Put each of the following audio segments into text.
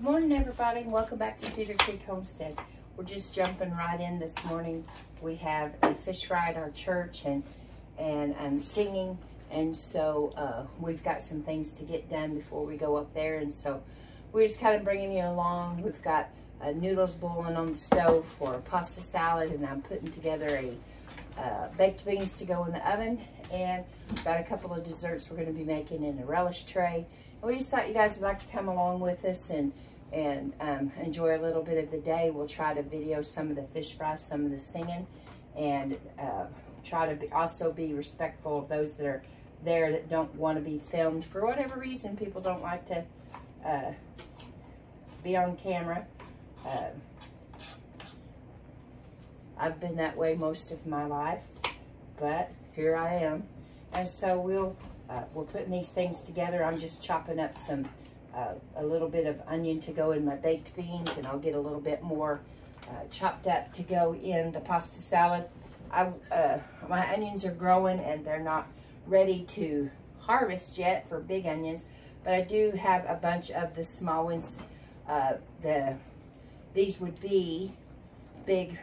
Good morning, everybody, and welcome back to Cedar Creek Homestead. We're just jumping right in this morning. We have a fish fry at our church and singing, and so we've got some things to get done before we go up there, and so we're just kind of bringing you along. We've got noodles boiling on the stove for a pasta salad, and I'm putting together a baked beans to go in the oven, and got a couple of desserts we're going to be making in a relish tray. And we just thought you guys would like to come along with us and enjoy a little bit of the day. We'll try to video some of the fish fries, some of the singing, and try to also be respectful of those that are there that don't want to be filmed for whatever reason. People don't like to be on camera. I've been that way most of my life, but here I am. And so we're putting these things together. I'm just chopping up some a little bit of onion to go in my baked beans, and I'll get a little bit more chopped up to go in the pasta salad. My onions are growing and they're not ready to harvest yet for big onions, but I do have a bunch of the small ones. These would be big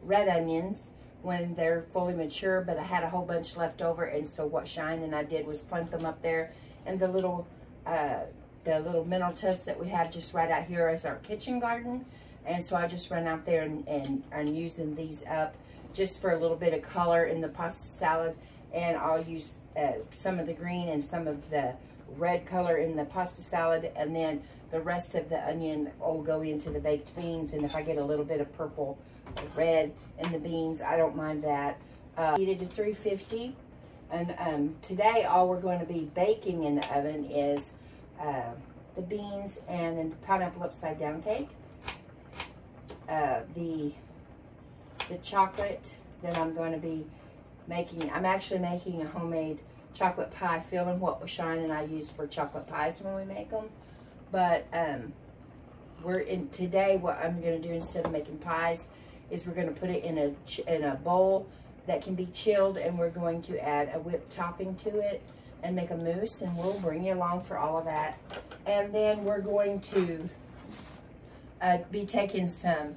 red onions when they're fully mature, but I had a whole bunch left over, and so what Cheyenne and I did was plant them up there in the little mineral tubs that we have just right out here as our kitchen garden. And so I just run out there and I'm using these up just for a little bit of color in the pasta salad, and I'll use some of the green and some of the red color in the pasta salad, and then the rest of the onion will go into the baked beans. And if I get a little bit of purple or red in the beans, I don't mind that. Heated to 350, and today all we're going to be baking in the oven is the beans and a pineapple upside down cake. The chocolate that I'm going to be making, I'm actually making a homemade chocolate pie filling, what Cheyenne and I use for chocolate pies when we make them. But today what I'm going to do instead of making pies is we're going to put it in a bowl that can be chilled, and we're going to add a whipped topping to it and make a mousse, and we'll bring you along for all of that. And then we're going to be taking some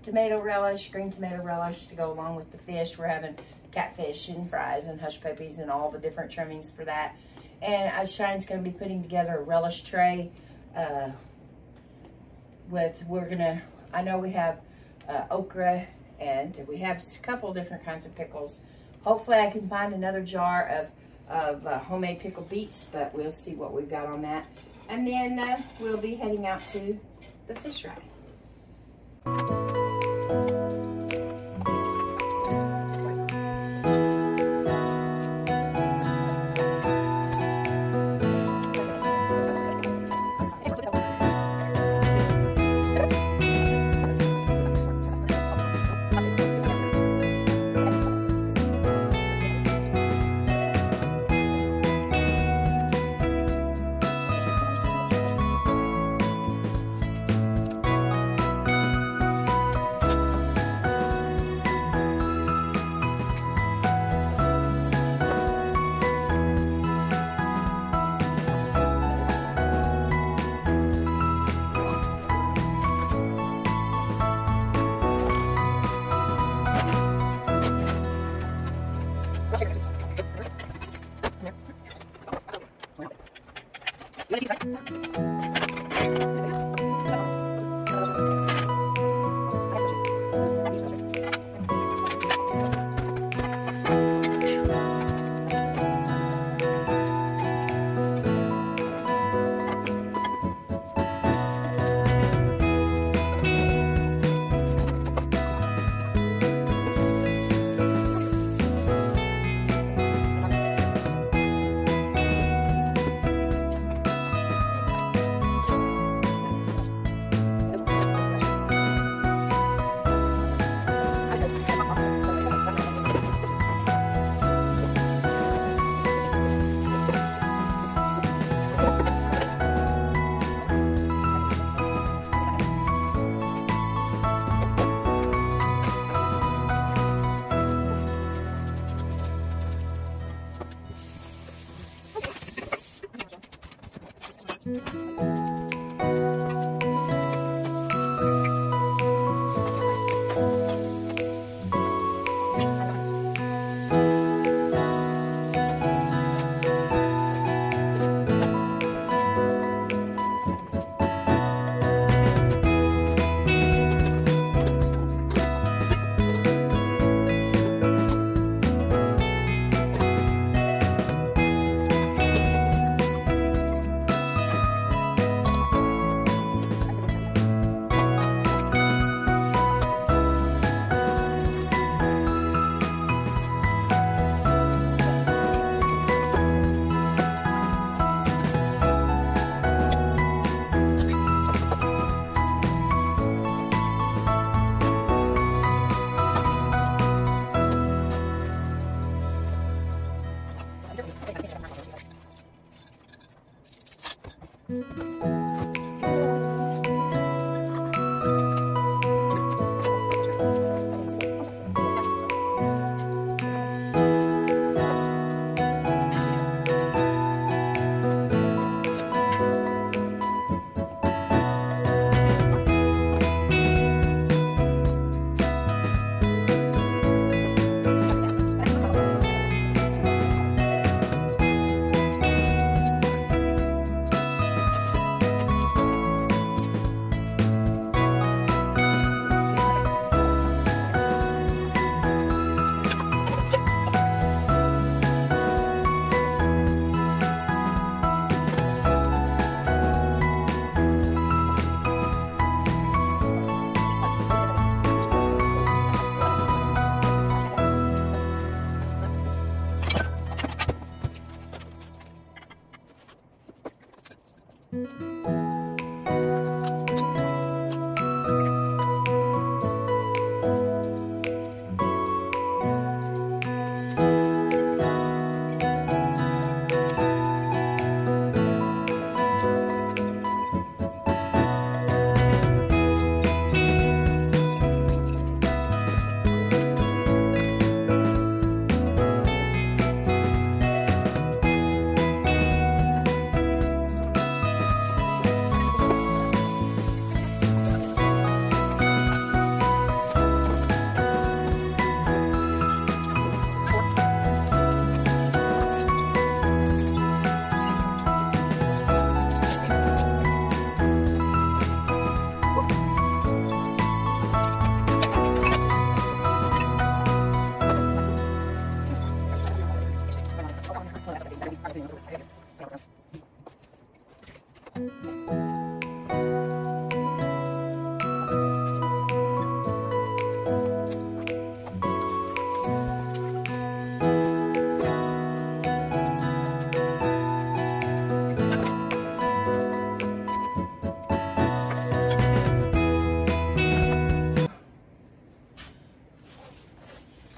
tomato relish, green tomato relish, to go along with the fish. We're having catfish and fries and hush puppies and all the different trimmings for that. And Cheyenne's going to be putting together a relish tray I know we have okra, and we have a couple different kinds of pickles. Hopefully I can find another jar of homemade pickled beets, but we'll see what we've got on that. And then we'll be heading out to the fish fry.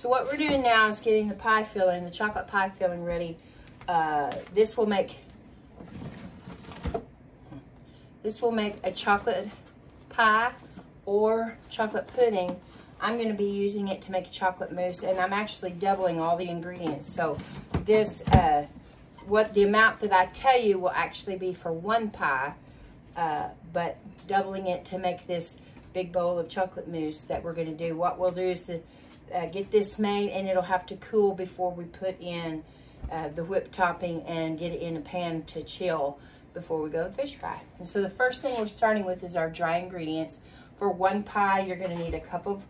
So what we're doing now is getting the pie filling, the chocolate pie filling ready. This will make a chocolate pie or chocolate pudding. I'm going to be using it to make a chocolate mousse, and I'm actually doubling all the ingredients. So this, what the amount that I tell you will actually be for one pie, but doubling it to make this big bowl of chocolate mousse that we're going to do. What we'll do is to get this made, and it'll have to cool before we put in the whipped topping and get it in a pan to chill before we go to fish fry. And so the first thing we're starting with is our dry ingredients. For one pie, you're going to need a cup of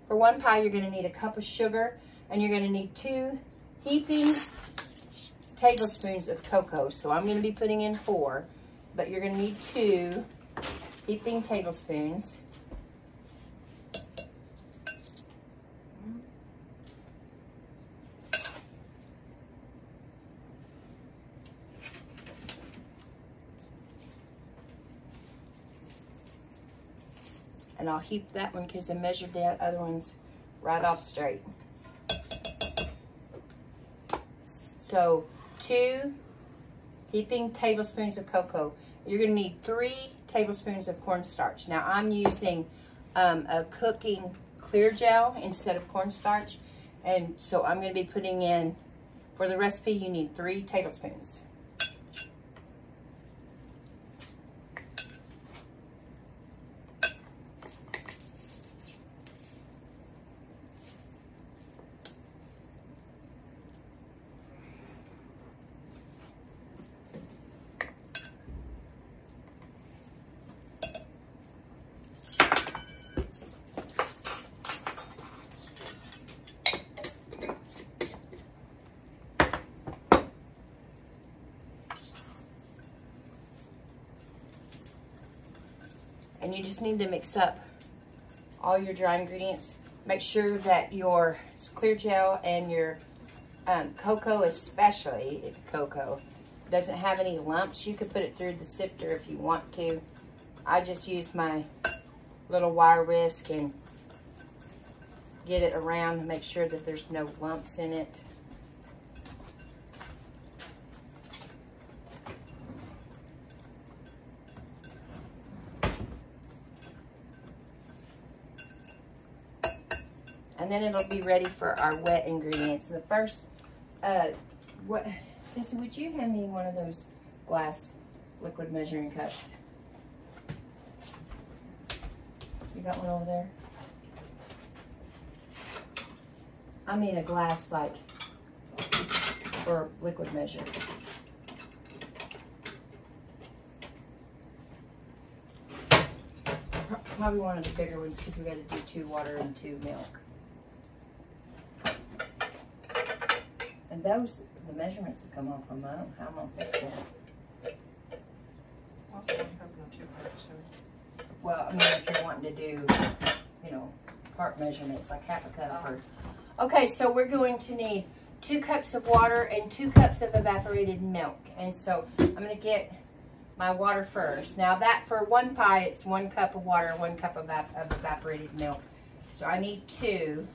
for one pie, you're going to need a cup of sugar, and you're going to need 2 heaping tablespoons of cocoa. So I'm going to be putting in 4, but you're going to need 2 heaping tablespoons. And I'll heap that one because I measured that other one's right off straight. So 2 heaping tablespoons of cocoa. You're going to need 3 tablespoons of cornstarch. Now I'm using a cooking clear gel instead of cornstarch. And so I'm going to be putting in, for the recipe, you need 3 tablespoons. And you just need to mix up all your dry ingredients. Make sure that your clear gel and your cocoa, especially if cocoa, doesn't have any lumps. You could put it through the sifter if you want to. I just use my little wire whisk and get it around to make sure that there's no lumps in it. And then it'll be ready for our wet ingredients. And the first, Sissy, would you hand me one of those glass liquid measuring cups? You got one over there? I mean a glass like for liquid measure. Probably one of the bigger ones because we got to do 2 water and 2 milk. And those, the measurements have come off them. I don't know how I'm going to fix that. Well, I mean, if you're wanting to do, you know, part measurements, like half a cup. Or... Okay, so we're going to need 2 cups of water and 2 cups of evaporated milk. And so I'm going to get my water first. Now that for 1 pie, it's 1 cup of water, 1 cup of evaporated milk. So I need 2.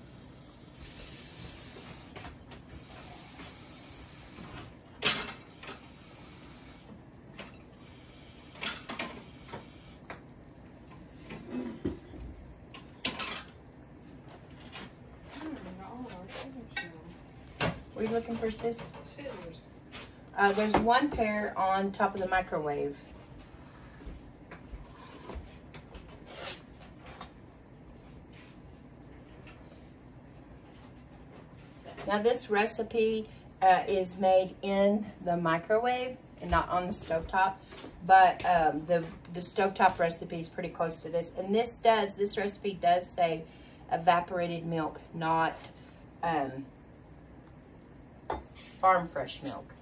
What are you looking for, sis? Scissors. There's 1 pair on top of the microwave. Now this recipe is made in the microwave and not on the stovetop, but the stovetop recipe is pretty close to this. And this recipe does say evaporated milk, not farm fresh milk.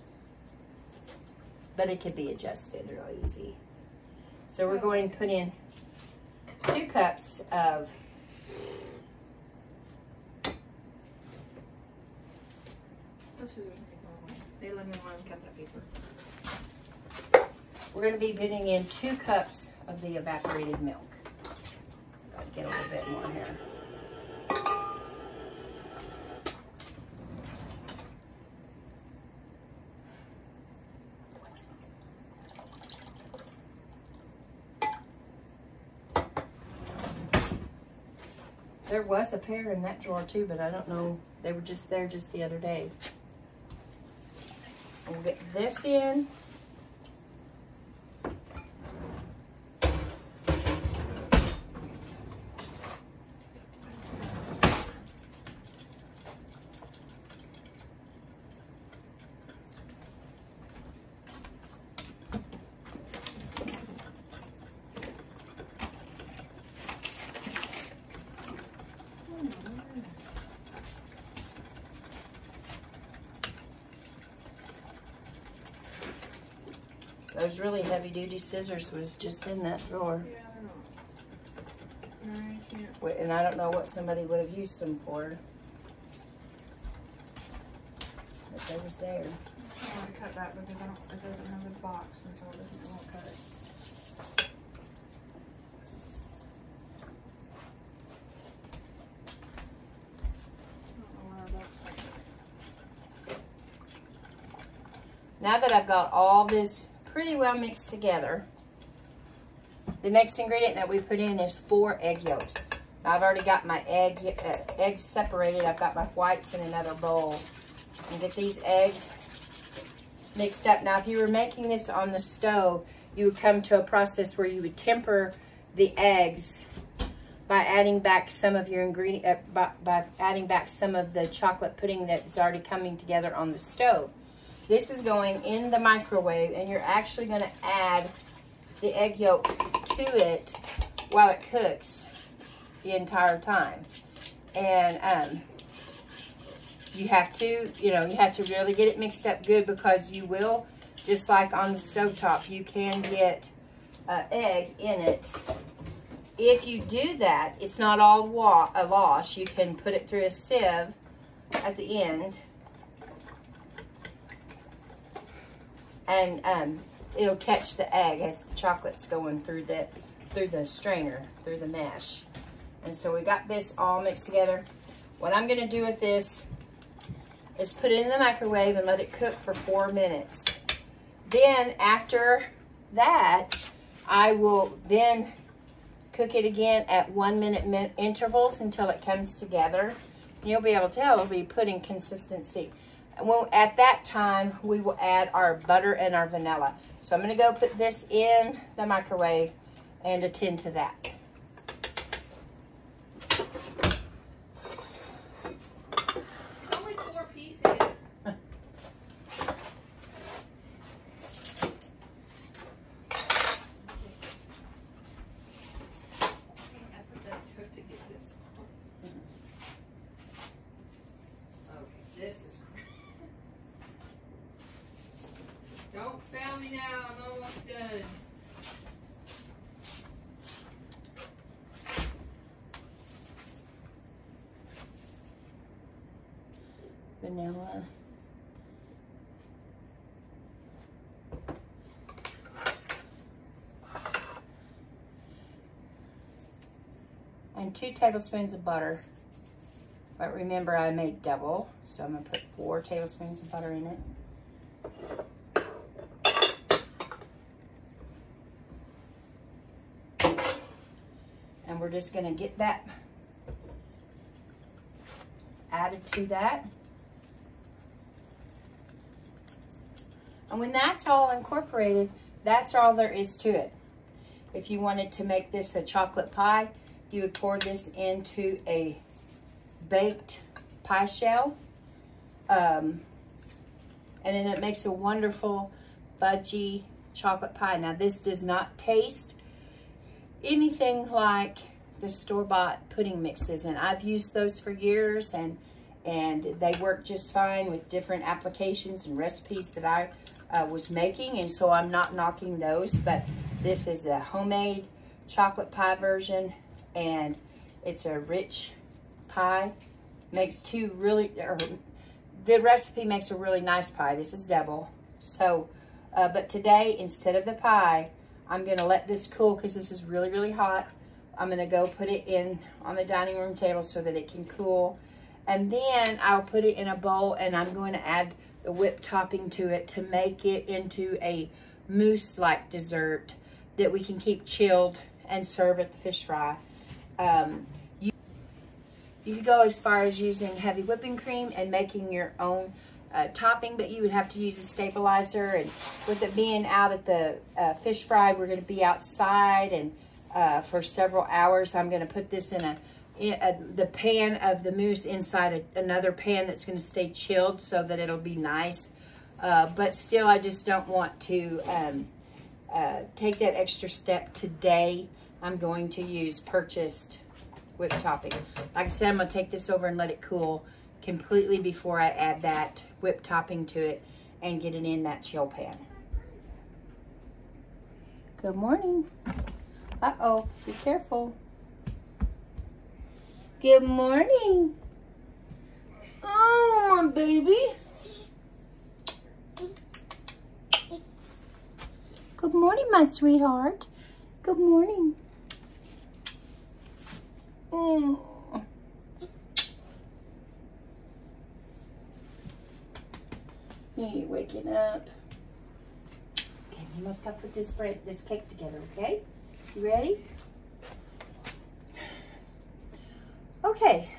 But it could be adjusted really easy. So we're going to put in 2 cups of We're going to be putting in 2 cups of the evaporated milk. Gotta get a little bit more here. There was a pair in that drawer too, but I don't know. They were just there just the other day. We'll get this in. Those really heavy-duty scissors was just in that drawer. Yeah, I can't. And I don't know what somebody would have used them for. But they was there. I want to cut that because it doesn't have a box, and so it won't cut it. Now that I've got all this pretty well mixed together, the next ingredient that we put in is 4 egg yolks. Now I've already got my eggs separated. I've got my whites in another bowl. And get these eggs mixed up. Now if you were making this on the stove, you would come to a process where you would temper the eggs by adding back some of your ingredient, by adding back some of the chocolate pudding that's already coming together on the stove. This is going in the microwave, and you're actually going to add the egg yolk to it while it cooks the entire time. And you have to, you have to really get it mixed up good, because you will, just like on the stovetop, you can get egg in it if you do that, it's not all a wash. You can put it through a sieve at the end, and it'll catch the egg as the chocolate's going through the strainer, through the mesh. And so we got this all mixed together. What I'm gonna do with this is put it in the microwave and let it cook for 4 minutes. Then after that, I will then cook it again at 1 minute intervals until it comes together. And you'll be able to tell it'll be pudding consistency. Well, at that time, we will add our butter and our vanilla. So I'm gonna go put this in the microwave and attend to that. It's only 4 pieces. Don't fail me now, I'm almost done. Vanilla. And 2 tablespoons of butter. But remember, I made double, so I'm gonna put 4 tablespoons of butter in it. And we're just gonna get that added to that. And when that's all incorporated, that's all there is to it. If you wanted to make this a chocolate pie, you would pour this into a baked pie shell. And then it makes a wonderful fudgy chocolate pie. Now this does not taste anything like the store-bought pudding mixes, and I've used those for years, and they work just fine with different applications and recipes that I was making, and so I'm not knocking those, but this is a homemade chocolate pie version, and it's a rich pie. Makes the recipe makes a really nice pie. This is double. So, but today, instead of the pie, I'm gonna let this cool because this is really, really hot. I'm gonna go put it in on the dining room table so that it can cool. And then I'll put it in a bowl, and I'm going to add the whipped topping to it to make it into a mousse-like dessert that we can keep chilled and serve at the fish fry. You could go as far as using heavy whipping cream and making your own topping, but you would have to use a stabilizer. And with it being out at the fish fry, we're going to be outside and for several hours. I'm going to put this in the pan of the mousse inside another pan that's going to stay chilled so that it'll be nice. But still, I just don't want to take that extra step today. I'm going to use purchased whipped topping. Like I said, I'm going to take this over and let it cool completely before I add that whipped topping to it and get it in that chill pan. Good morning. Uh-oh, be careful. Good morning. Oh, my baby. Good morning, my sweetheart. Good morning. Oh. You're waking up. Okay, we must have to put this cake together, okay? You ready? Okay.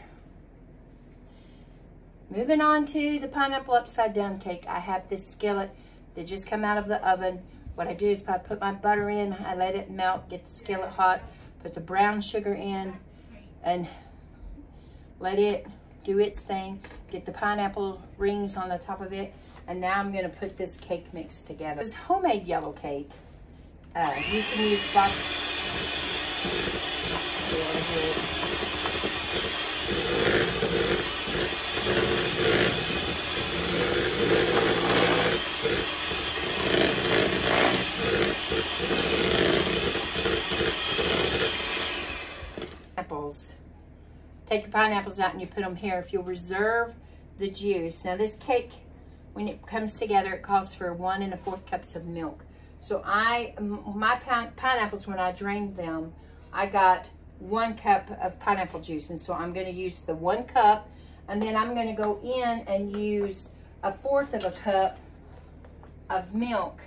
Moving on to the pineapple upside down cake. I have this skillet that just come out of the oven. What I do is I put my butter in, I let it melt, get the skillet hot, put the brown sugar in, and let it do its thing. Get the pineapple rings on the top of it. And now I'm gonna put this cake mix together. This is homemade yellow cake. You can use box. take your pineapples out and you put them here. If you'll reserve the juice. Now this cake, when it comes together, it calls for 1 1/4 cups of milk. So my pineapples, when I drained them, I got 1 cup of pineapple juice. And so I'm gonna use the 1 cup, and then I'm gonna go in and use 1/4 cup of milk.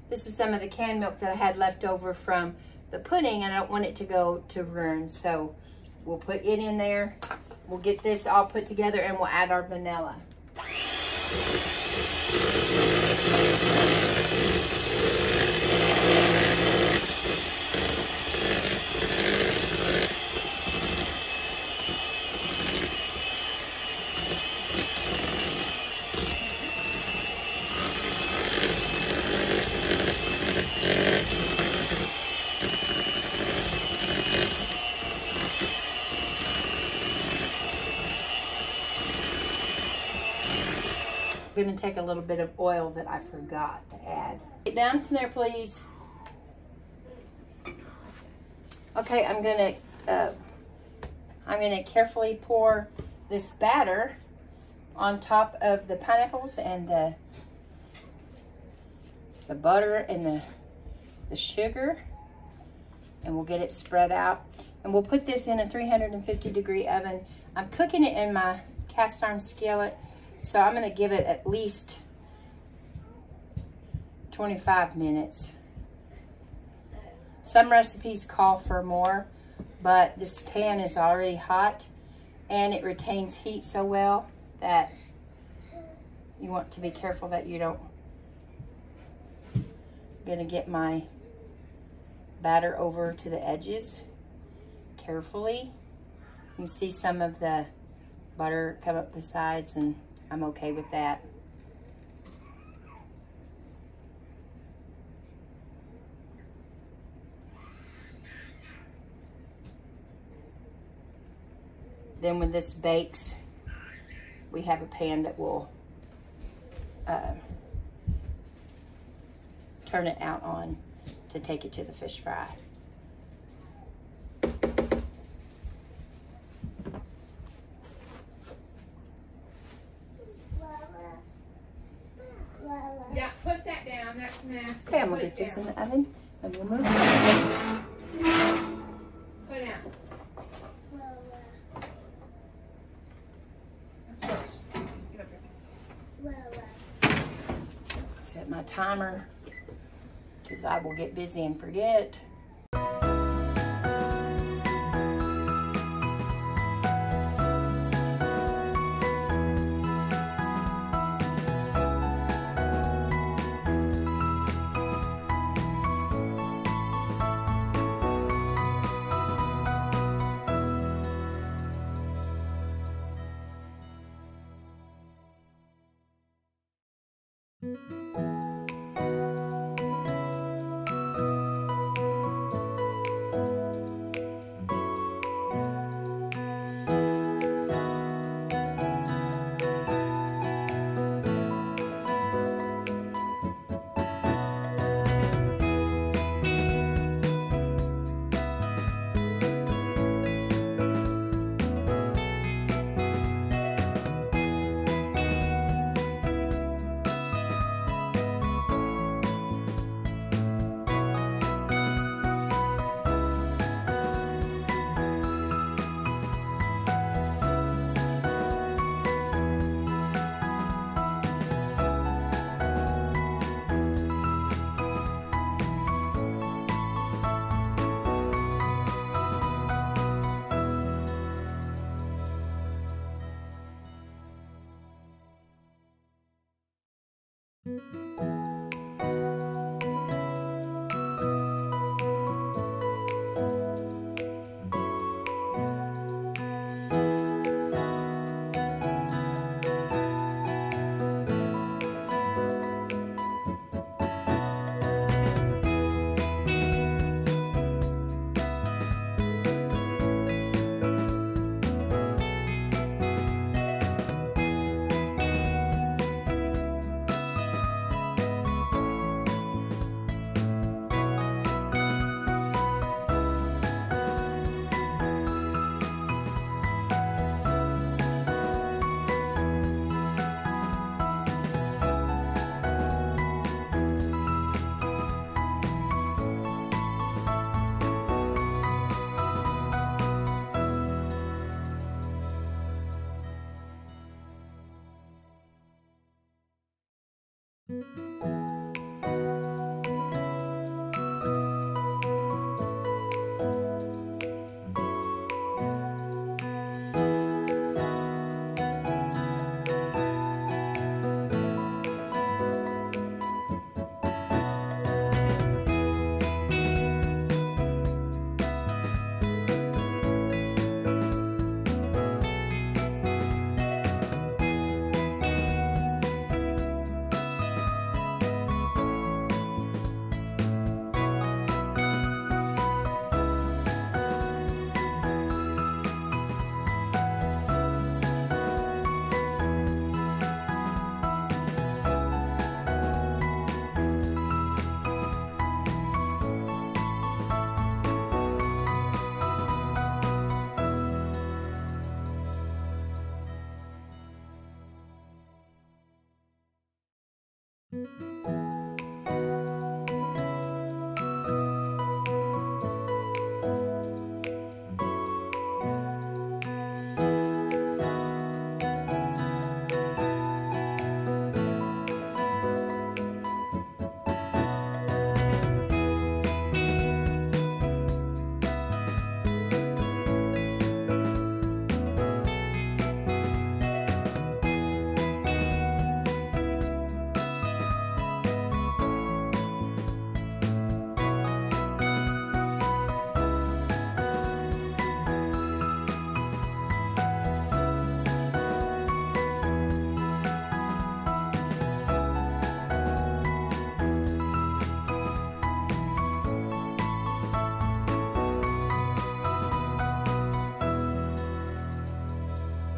This is some of the canned milk that I had left over from the pudding, and I don't want it to go to ruin. So we'll put it in there. We'll get this all put together and we'll add our vanilla. I'm going to take a little bit of oil that I forgot to add. Get down from there, please. Okay, I'm going to carefully pour this batter on top of the pineapples and the butter and the sugar, and we'll get it spread out. And we'll put this in a 350-degree oven. I'm cooking it in my cast iron skillet, so I'm gonna give it at least 25 minutes. Some recipes call for more, but this pan is already hot and it retains heat so well that you want to be careful that you don't. I'm gonna get my batter over to the edges carefully. You see some of the butter come up the sides, and I'm okay with that. Then when this bakes, we have a pan that will turn it out on to take it to the fish fry. Yeah, put that down. That's nasty. Okay, I'm gonna get this in the oven and we'll move it. Put it down. Get up here. Set my timer because I will get busy and forget.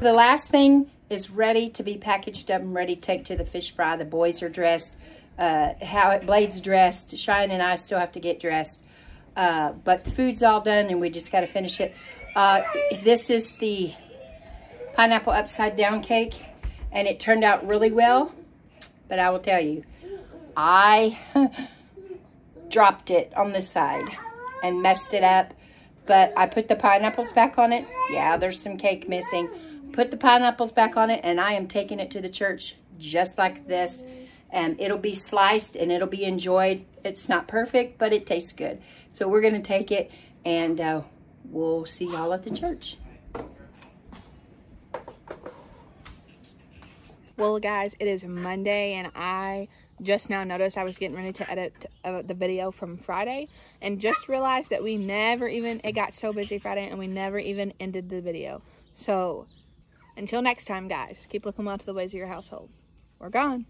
The last thing is ready to be packaged up and ready to take to the fish fry. The boys are dressed. Blade's dressed. Cheyenne and I still have to get dressed. But the food's all done and we just got to finish it. This is the pineapple upside down cake and it turned out really well. But I will tell you, I dropped it on the side and messed it up. But I put the pineapples back on it. Yeah, there's some cake missing. Put the pineapples back on it and I am taking it to the church just like this. And it'll be sliced and it'll be enjoyed. It's not perfect, but it tastes good. So we're going to take it and we'll see y'all at the church. Well, guys, it is Monday and I just now noticed I was getting ready to edit the video from Friday and just realized that it got so busy Friday and we never even ended the video. So until next time, guys, keep looking well to the ways of your household. We're gone.